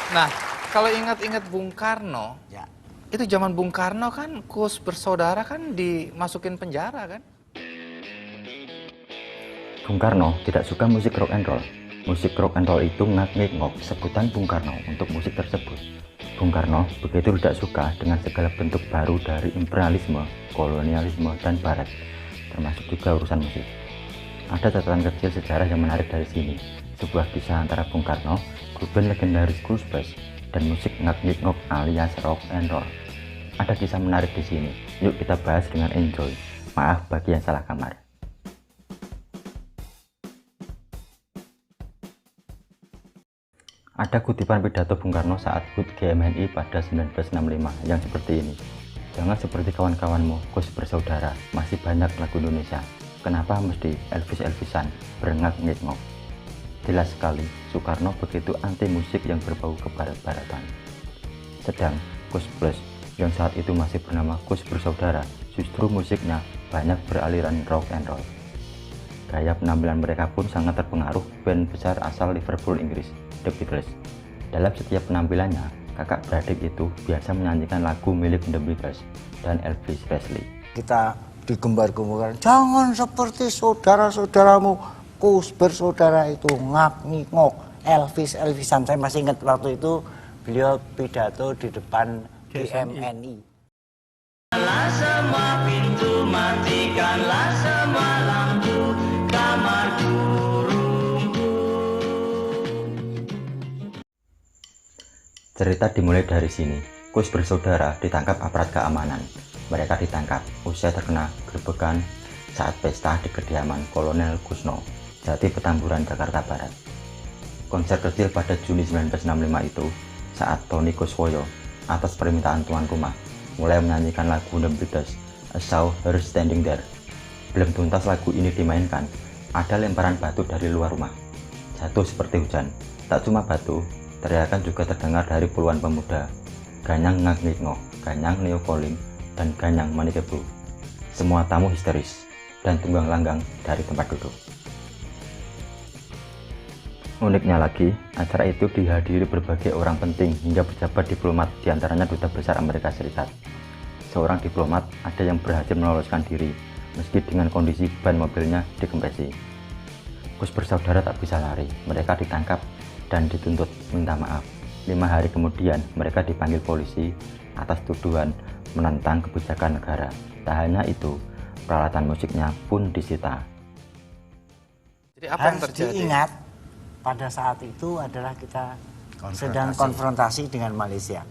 Nah, kalau ingat-ingat Bung Karno, Ya. itu zaman Bung Karno kan Kus Bersaudara kan dimasukin penjara kan? Bung Karno tidak suka musik rock and roll. Musik rock and roll itu ngak-ngik-ngok sebutan Bung Karno untuk musik tersebut. Bung Karno begitu tidak suka dengan segala bentuk baru dari imperialisme, kolonialisme, dan barat, termasuk juga urusan musik. Ada catatan kecil sejarah yang menarik dari sini, sebuah kisah antara Bung Karno, grup band legendaris Gus Bus, dan musik ngak-ngik-ngok alias rock and roll. Ada kisah menarik di sini, yuk kita bahas dengan enjoy. Maaf bagi yang salah kamar. Ada kutipan pidato Bung Karno saat HUT GMNI pada 1965 yang seperti ini. Jangan seperti kawan-kawanmu, Gus Bersaudara, masih banyak lagu Indonesia. Kenapa mesti Elvis-Elvisan berengak-ngik-ngok? Jelas sekali, Soekarno begitu anti musik yang berbau kebarat-baratan. Sedang Gus Plus yang saat itu masih bernama Gus Bersaudara, justru musiknya banyak beraliran rock and roll. Gaya penampilan mereka pun sangat terpengaruh band besar asal Liverpool, Inggris, The Beatles. Dalam setiap penampilannya, kakak beradik itu biasa menyanyikan lagu milik The Beatles dan Elvis Presley. Kita digembar-gemborkan, jangan seperti saudara-saudaramu, Gus Bersaudara itu ngak-ngik-ngok, Elvis-Elvisan. Saya masih ingat waktu itu beliau pidato di depan GMNI. Matikanlah semua pintu, matikanlah semua lampu, kamarku runtuh. Cerita dimulai dari sini. Gus Bersaudara ditangkap aparat keamanan. Mereka ditangkap usai terkena gerebekan saat pesta di kediaman Kolonel Kusno, Jati Petamburan, Jakarta Barat. Konser kecil pada Juni 1965 itu, saat Tony Kuswoyo, atas permintaan tuan rumah, mulai menyanyikan lagu The Beatles, I Saw Her Standing There. Belum tuntas lagu ini dimainkan, ada lemparan batu dari luar rumah. Jatuh seperti hujan. Tak cuma batu, teriakan juga terdengar dari puluhan pemuda. Ganyang ngak-ngik-ngok, ganyang neokolim, dan ganyang manikebu. Semua tamu histeris dan tunggang langgang dari tempat duduk. Uniknya lagi, acara itu dihadiri berbagai orang penting hingga pejabat diplomat, diantaranya Duta Besar Amerika Serikat. Seorang diplomat ada yang berhasil meloloskan diri, meski dengan kondisi ban mobilnya dikempesi. Gus Bersaudara tak bisa lari, mereka ditangkap dan dituntut minta maaf. 5 hari kemudian, mereka dipanggil polisi atas tuduhan menentang kebijakan negara. Tak hanya itu, peralatan musiknya pun disita. Jadi apa yang Harus terjadi? diingat, pada saat itu adalah kita sedang konfrontasi dengan Malaysia.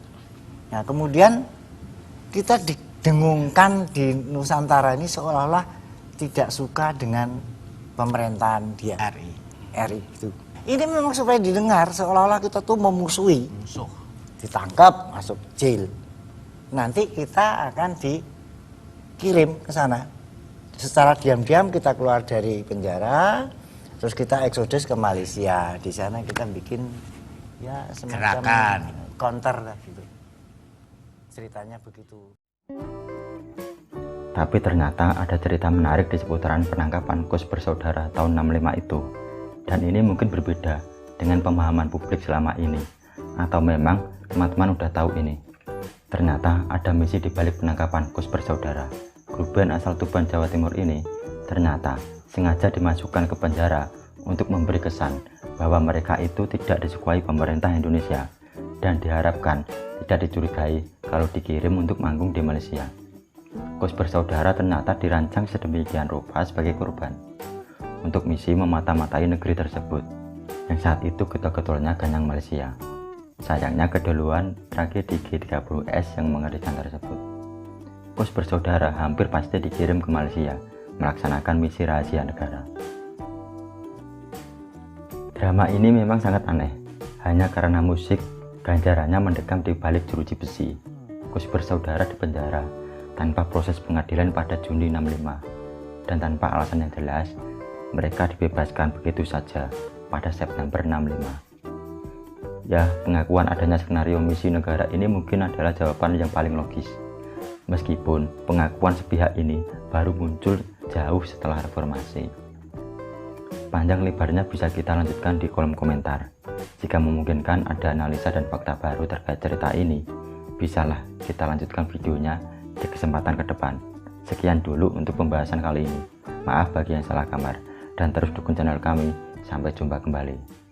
Nah, kemudian kita didengungkan di Nusantara ini seolah-olah tidak suka dengan pemerintahan dia RI itu. Ini memang supaya didengar seolah-olah kita tuh memusuhi, ditangkap, masuk jail. Nanti kita akan dikirim ke sana. Secara diam-diam kita keluar dari penjara, terus kita eksodus ke Malaysia. Di sana kita bikin ya semacam Gerakan. counter lah gitu. Ceritanya begitu. Tapi ternyata ada cerita menarik di seputaran penangkapan Gus Bersaudara tahun 65 itu. Dan ini mungkin berbeda dengan pemahaman publik selama ini. Atau memang teman-teman udah tahu ini. Ternyata ada misi di balik penangkapan Gus Bersaudara. Grup band asal Tuban, Jawa Timur ini ternyata sengaja dimasukkan ke penjara untuk memberi kesan bahwa mereka itu tidak disukai pemerintah Indonesia dan diharapkan tidak dicurigai kalau dikirim untuk manggung di Malaysia. Gus Bersaudara ternyata dirancang sedemikian rupa sebagai korban untuk misi memata-matai negeri tersebut yang saat itu getol-getolnya ganyang Malaysia. Sayangnya keduluan tragedi G30S yang mengerikan tersebut. Gus Bersaudara hampir pasti dikirim ke Malaysia melaksanakan misi rahasia negara. Drama ini memang sangat aneh, hanya karena musik ganjarannya mendekam di balik jeruji besi. Gus Bersaudara dipenjara tanpa proses pengadilan pada Juni 65, dan tanpa alasan yang jelas, mereka dibebaskan begitu saja pada September 65. Ya, pengakuan adanya skenario misi negara ini mungkin adalah jawaban yang paling logis. Meskipun pengakuan sepihak ini baru muncul jauh setelah reformasi. Panjang lebarnya bisa kita lanjutkan di kolom komentar. Jika memungkinkan ada analisa dan fakta baru terkait cerita ini, bisalah kita lanjutkan videonya di kesempatan ke depan. Sekian dulu untuk pembahasan kali ini. Maaf bagi yang salah kamar, dan terus dukung channel kami. Sampai jumpa kembali.